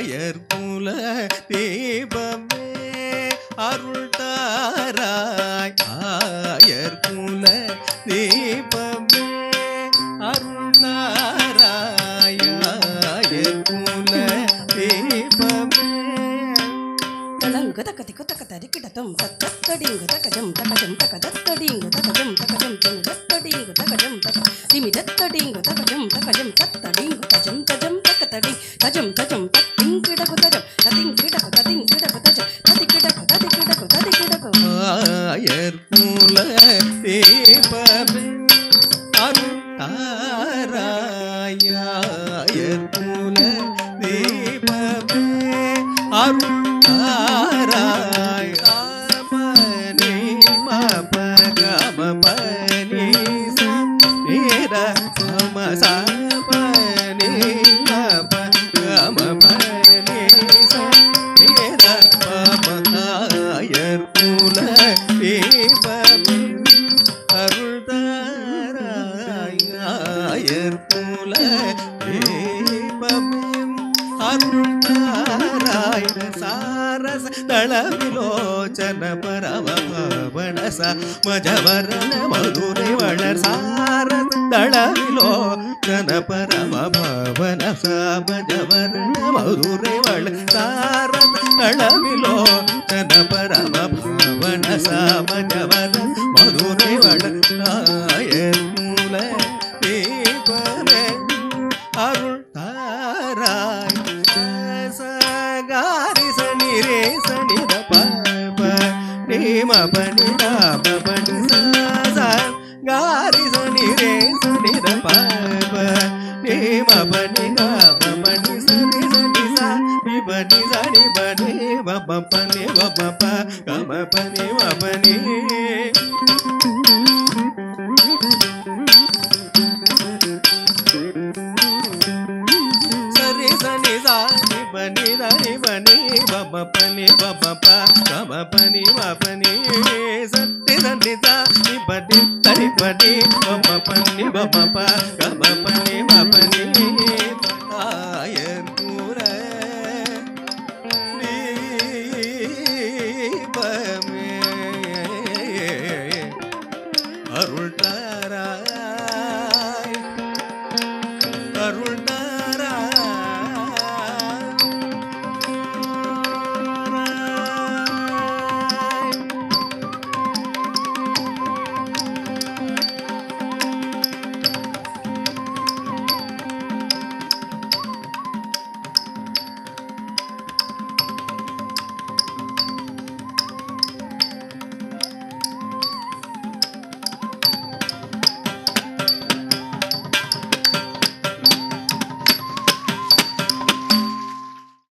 ஆயர்குல தீபமே அருள் தாராய் ஆயர்குல தீபமே அருள் தாராய் ஆயர்குல தீபமே தலங்கதகதிகு தகதரிகிடதம் தத்தடிங்கு தகஜம் தகஜம் தகதத்தடிங்கு தகஜம் தகஜம் தத்தடிங்கு தகஜம் தக திமிதத்தடிங்கு தகஜம் தகஜம் தத்தடிங்கு தஜம் தஜம் தகதடி தஜம் தஜம் தத்திங்கிடகு தஜம் தத்திங்கிடகு தத்திங்கிடகு தஜம் தத்திக்கிடகு தத்திக்கிடகு தத்திக்கிடகு ஆயர்குல தீபமே அருள் தாராய் ஆயர்குல தீபமே அருள் தாராய் மனி மபகமபனி சீர மமசபனி மபகமபனி சீர மமஆயர்குல தீபமே அருள் தாராய் ஆயர்குல தீபமே அருள் தாராய் சாரச தளவிலோச்சன பரமபவனச மஜவரண மதுரை வளர் சாரச தளவிலோச்சன பரமபவனச மஜவரண மதுரை வளர் சாரச தளவிலோச்சன பரமபவனச மஜவரண மதுரை வளர் ஆயர்குல தீபமே அருள் தாராய் சகாரி சனி ரே சனி த பப ரேம பனி ராம பனி சா காரி சனி ரே சனி த பப ரேம பனி ராம பனி சனி சனி சா விபனி சனி பனி பப பனி பப ப கம பனி பனி bani dani bani baba pani baba pa kama pani bapani satti satti sa ni bani dani bani baba pani baba pa kama pani